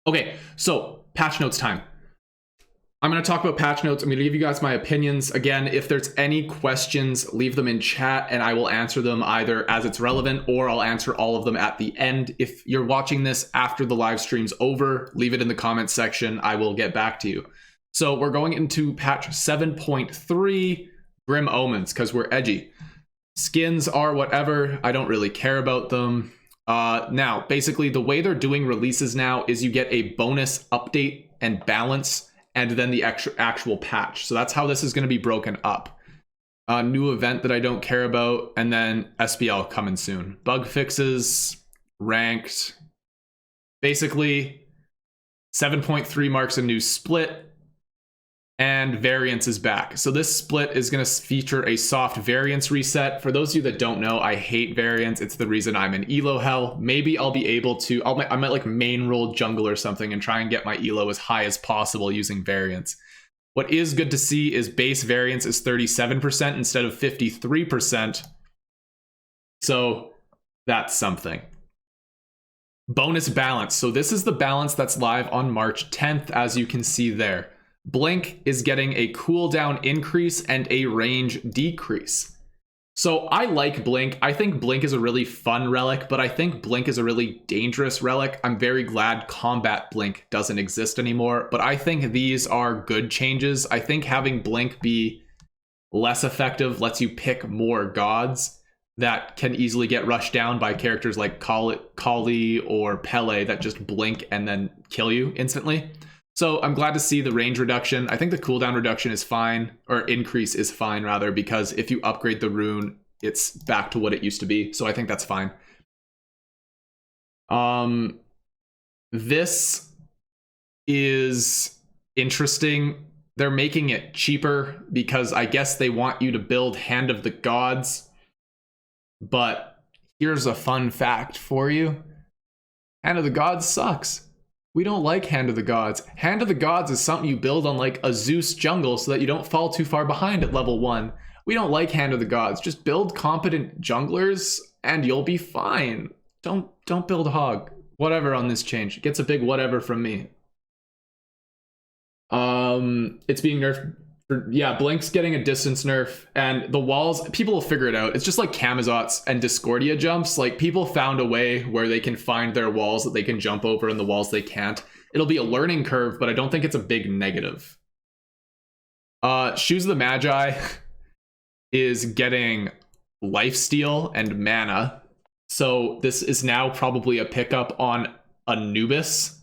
Okay, so patch notes time. I'm going to talk about patch notes. I'm going to give you guys my opinions. Again, if there's any questions, leave them in chat and I will answer them either as it's relevant or I'll answer all of them at the end. If you're watching this after the live stream's over, leave it in the comments section. I will get back to you. So we're going into patch 7.3, Grim Omens, because we're edgy. Skins are whatever. I don't really care about them. Now, basically, the way they're doing releases now is you get a bonus update and balance and then the actual patch. So that's how this is going to be broken up. A new event that I don't care about, and then SPL coming soon. Bug fixes, ranked. Basically, 7.3 marks a new split, and variance is back. So this split is going to feature a soft variance reset. For those of you that don't know, I hate variance. It's the reason I'm in elo hell. Maybe I'll be able to, I might like main roll jungle or something and try and get my elo as high as possible using variance. What is good to see is base variance is 37% instead of 53%. So that's something. Bonus balance. So this is the balance that's live on March 10th, as you can see there. Blink is getting a cooldown increase and a range decrease. So I like Blink. I think Blink is a really fun relic, but I think Blink is a really dangerous relic. I'm very glad Combat Blink doesn't exist anymore, but I think these are good changes. I think having Blink be less effective lets you pick more gods that can easily get rushed down by characters like Kali or Pele that just blink and then kill you instantly. So I'm glad to see the range reduction. I think the cooldown reduction is fine, or increase is fine rather, because if you upgrade the rune, it's back to what it used to be. So I think that's fine. This is interesting. They're making it cheaper because I guess they want you to build Hand of the Gods. But here's a fun fact for you. Hand of the Gods sucks. We don't like Hand of the Gods. Hand of the Gods is something you build on like a Zeus jungle so that you don't fall too far behind at level 1. We don't like Hand of the Gods. Just build competent junglers and you'll be fine. Don't build Hog. Whatever on this change. It gets a big whatever from me. It's being nerfed. Yeah, Blink's getting a distance nerf, and the walls, people will figure it out. It's just like Camazotz and Discordia jumps. Like, people found a way where they can find their walls that they can jump over and the walls they can't. It'll be a learning curve, but I don't think it's a big negative. Shoes of the Magi is getting lifesteal and mana. So this is now probably a pickup on Anubis.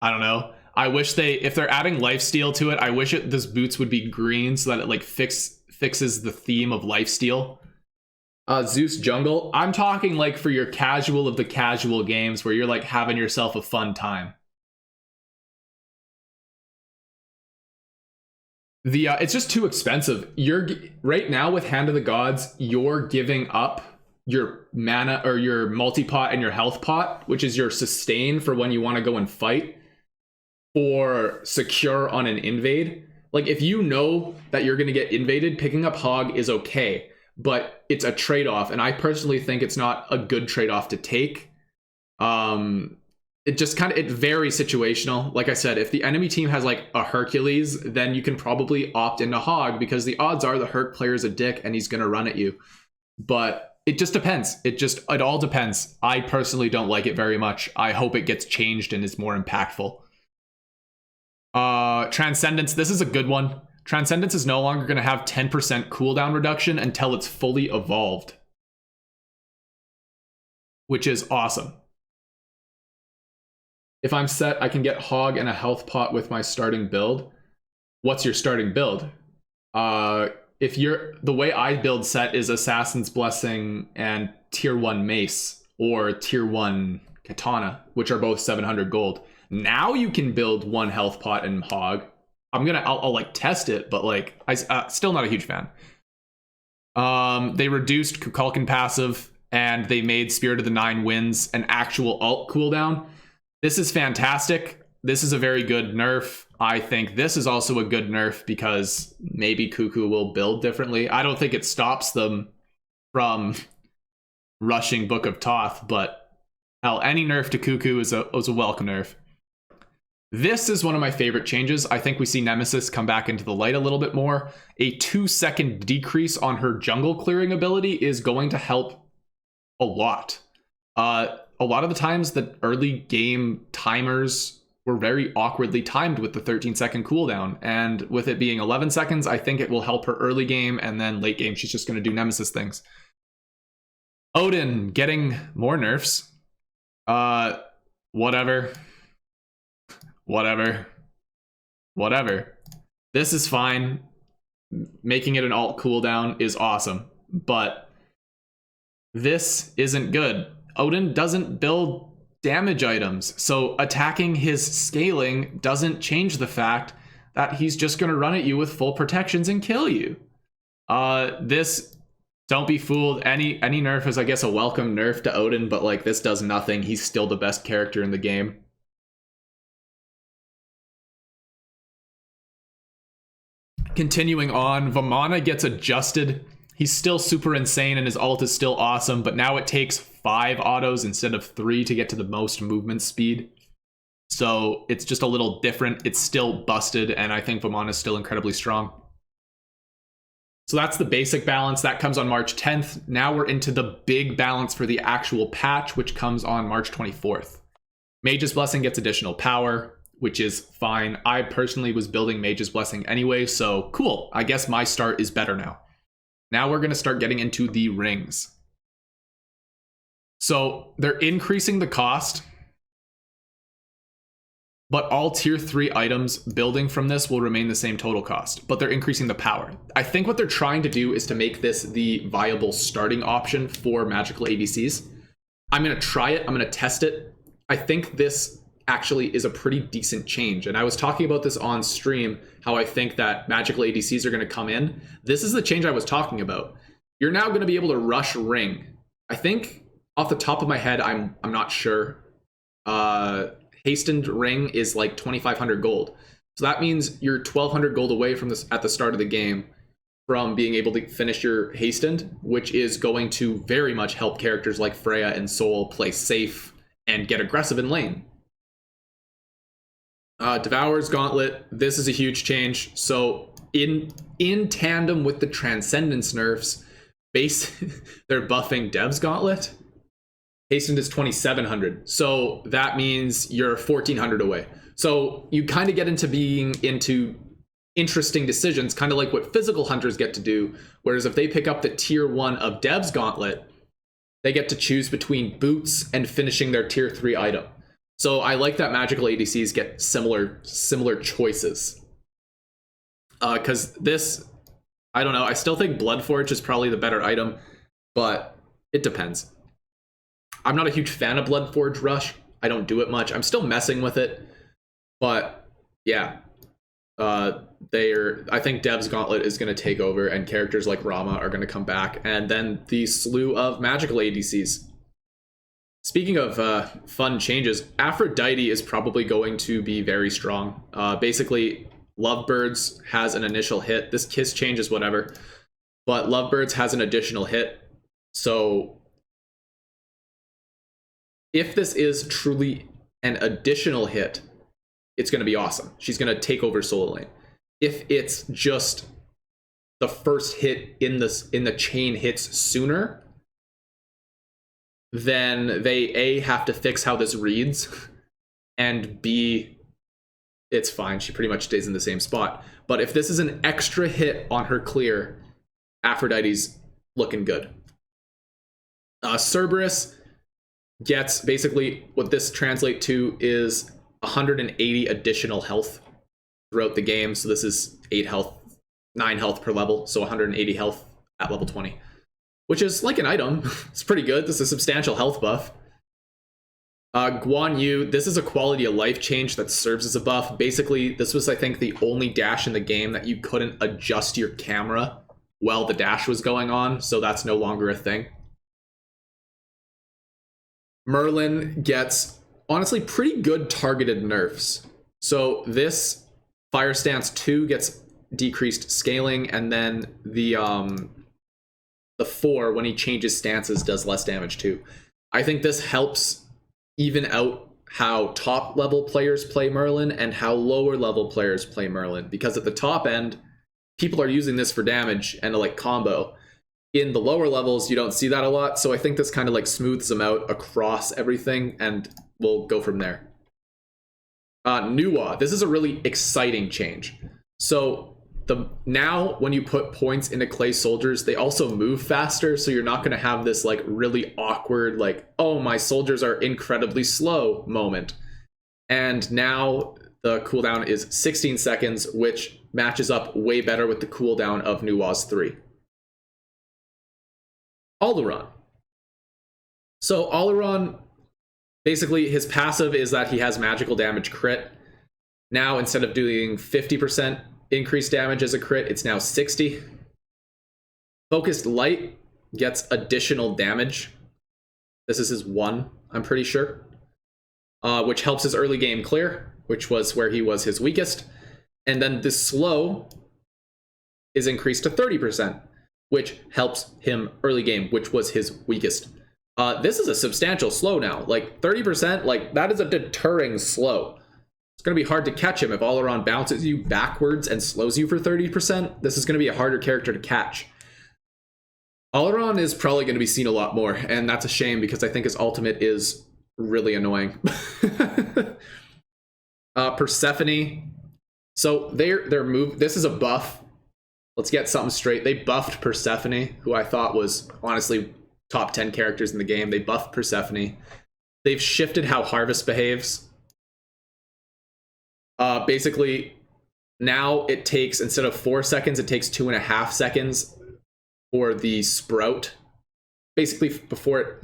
I don't know. I wish if they're adding lifesteal to it, I wish this boots would be green so that it like fixes the theme of lifesteal. Zeus jungle. I'm talking like for your casual of the casual games where you're like having yourself a fun time. It's just too expensive. Right now with Hand of the Gods, you're giving up your mana or your multi-pot and your health pot, which is your sustain for when you want to go and fight, or secure on an invade. Like, if you know that you're going to get invaded, picking up Hog is okay, but it's a trade-off, and I personally think it's not a good trade-off to take. It just it varies situational. Like I said, if the enemy team has like a Hercules, then you can probably opt into Hog because the odds are the Herc player's a dick and he's going to run at you. But it just depends. It all depends. I personally don't like it very much. I hope it gets changed and is more impactful. Transcendence, this is a good one. Transcendence is no longer going to have 10% cooldown reduction until it's fully evolved, which is awesome. If I'm set, I can get Hog and a health pot with my starting build. What's your starting build? The way I build set is Assassin's Blessing and tier 1 Mace or tier 1 Katana, which are both 700 gold. Now you can build one health pot and Hog. I'll like test it, but like still not a huge fan. They reduced Kukulkan passive and they made Spirit of the Nine Winds an actual ult cooldown. This is fantastic. This is a very good nerf. I think this is also a good nerf because maybe Cuckoo will build differently. I don't think it stops them from rushing Book of Thoth, but Hell, any nerf to Cuckoo is a welcome nerf. This is one of my favorite changes. I think we see Nemesis come back into the light a little bit more. A 2-second decrease on her jungle clearing ability is going to help a lot. A lot of the times the early game timers were very awkwardly timed with the 13-second cooldown. And with it being 11 seconds, I think it will help her early game, and then late game, she's just going to do Nemesis things. Odin getting more nerfs. Whatever. This is fine. Making it an alt cooldown is awesome, but this isn't good. Odin doesn't build damage items, so attacking his scaling doesn't change the fact that he's just going to run at you with full protections and kill you. This, don't be fooled. Any nerf is, I guess, a welcome nerf to Odin, but like, this does nothing. He's still the best character in the game. Continuing on, Vemana gets adjusted. He's still super insane and his ult is still awesome, but now it takes 5 autos instead of 3 to get to the most movement speed. So it's just a little different. It's still busted, and I think Vemana is still incredibly strong. So that's the basic balance. That comes on March 10th. Now we're into the big balance for the actual patch, which comes on March 24th. Mage's Blessing gets additional power, which is fine. I personally was building Mage's Blessing anyway, so cool. I guess my start is better now. Now we're going to start getting into the rings. So they're increasing the cost, but all tier 3 items building from this will remain the same total cost, but they're increasing the power. I think what they're trying to do is to make this the viable starting option for magical ADCs. I'm going to try it. I'm going to test it. I think this actually is a pretty decent change. And I was talking about this on stream, how I think that magical ADCs are going to come in. This is the change I was talking about. You're now going to be able to rush ring. I think off the top of my head, I'm not sure. Hastened ring is like 2,500 gold. So that means you're 1,200 gold away from this at the start of the game from being able to finish your hastened, which is going to very much help characters like Freya and Soul play safe and get aggressive in lane. Devour's Gauntlet, this is a huge change. So in tandem with the Transcendence nerfs, they're buffing Debs Gauntlet. Hastened is 2,700. So that means you're 1,400 away. So you kind of get into being into interesting decisions, kind of like what physical hunters get to do. Whereas if they pick up the tier 1 of Debs Gauntlet, they get to choose between boots and finishing their tier 3 item. So I like that magical ADCs get similar choices. Because this, I don't know, I still think Bloodforge is probably the better item, but it depends. I'm not a huge fan of Bloodforge Rush. I don't do it much. I'm still messing with it, but yeah. I think Debs Gauntlet is going to take over, and characters like Rama are going to come back, and then the slew of magical ADCs. Speaking of fun changes, Aphrodite is probably going to be very strong. Basically, Lovebirds has an initial hit. This kiss changes whatever, but Lovebirds has an additional hit. So if this is truly an additional hit, it's going to be awesome. She's going to take over solo lane. If it's just the first hit in the chain hits sooner, then they A, have to fix how this reads, and B, it's fine. She pretty much stays in the same spot. But if this is an extra hit on her clear, Aphrodite's looking good. Cerberus gets, basically what this translates to is 180 additional health throughout the game. So this is 9 health per level, so 180 health at level 20. Which is like an item. It's pretty good. This is a substantial health buff. Guan Yu, this is a quality of life change that serves as a buff. Basically, this was, I think, the only dash in the game that you couldn't adjust your camera while the dash was going on, so that's no longer a thing. Merlin gets, honestly, pretty good targeted nerfs. So this Fire Stance 2 gets decreased scaling, and then the 4, when he changes stances, does less damage too. I think this helps even out how top level players play Merlin and how lower level players play Merlin, because at the top end people are using this for damage and to like combo. In the lower levels you don't see that a lot, so I think this kind of like smooths them out across everything, and we'll go from there. Nuwa, this is a really exciting change. So now when you put points into clay soldiers, they also move faster, so you're not going to have this like really awkward like, oh, my soldiers are incredibly slow moment. And now the cooldown is 16 seconds, which matches up way better with the cooldown of Nuwa's 3. Alaron. So Alaron, basically his passive is that he has magical damage crit. Now instead of doing 50% increased damage as a crit, it's now 60. Focused Light gets additional damage. This is his 1, I'm pretty sure. Which helps his early game clear, which was where he was his weakest. And then the slow is increased to 30%, which helps him early game, which was his weakest. This is a substantial slow now. Like 30%, like that is a deterring slow. It's going to be hard to catch him if Alaron bounces you backwards and slows you for 30%. This is going to be a harder character to catch. Alaron is probably going to be seen a lot more, and that's a shame because I think his ultimate is really annoying. Persephone. So their move, this is a buff. Let's get something straight. They buffed Persephone, who I thought was honestly top 10 characters in the game. They buffed Persephone. They've shifted how Harvest behaves. Basically, now it takes, instead of 4 seconds, it takes 2.5 seconds for the sprout. Basically, before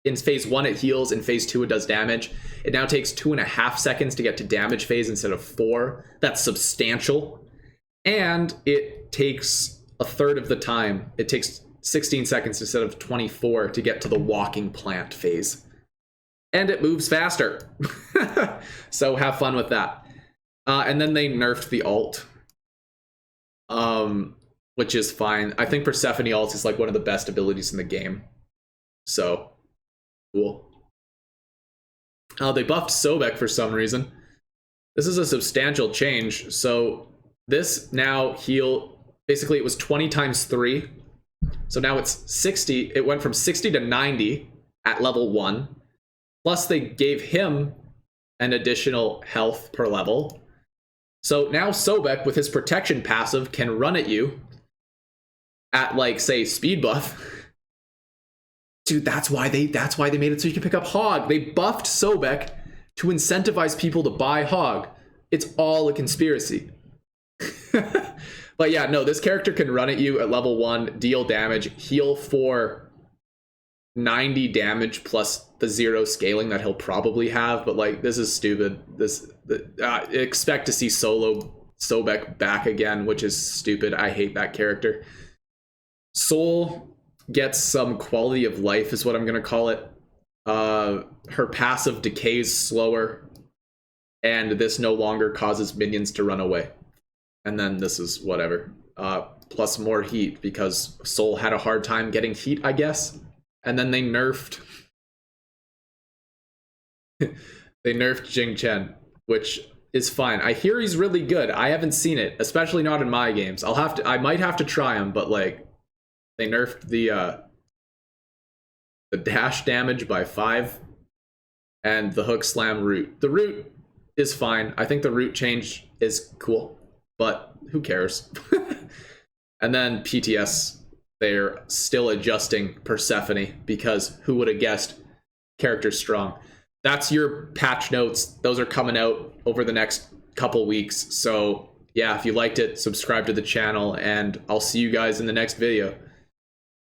in phase 1 it heals, in phase 2 it does damage. It now takes 2.5 seconds to get to damage phase instead of 4. That's substantial. And it takes a third of the time. It takes 16 seconds instead of 24 to get to the walking plant phase. And it moves faster. So have fun with that. And then they nerfed the ult, which is fine. I think Persephone ult is like one of the best abilities in the game. So, cool. They buffed Sobek for some reason. This is a substantial change. So this now basically it was 20 times 3. So now it's 60. It went from 60 to 90 at level 1. Plus they gave him an additional health per level. So now Sobek, with his protection passive, can run at you at, like, say, speed buff. Dude, that's why they made it so you can pick up Hog. They buffed Sobek to incentivize people to buy Hog. It's all a conspiracy. But yeah, no, this character can run at you at level 1, deal damage, heal for 90 damage plus the 0 scaling that he'll probably have. But like, this is stupid. Expect to see solo Sobek back again, which is stupid. I hate that character. Soul gets some quality of life is what I'm gonna call it. Her passive decays slower, and this no longer causes minions to run away. And then this is whatever. Plus more heat, because Soul had a hard time getting heat, I guess. And then they nerfed they nerfed Jing Chen, which is fine. I hear he's really good. I haven't seen it, especially not in my games. I might have to try him, but like, they nerfed the dash damage by 5 and the hook slam root. The root is fine. I think the root change is cool, but who cares? And then PTS, they're still adjusting Persephone, because who would have guessed character's strong. That's your patch notes. Those are coming out over the next couple weeks. So yeah, if you liked it, subscribe to the channel, and I'll see you guys in the next video.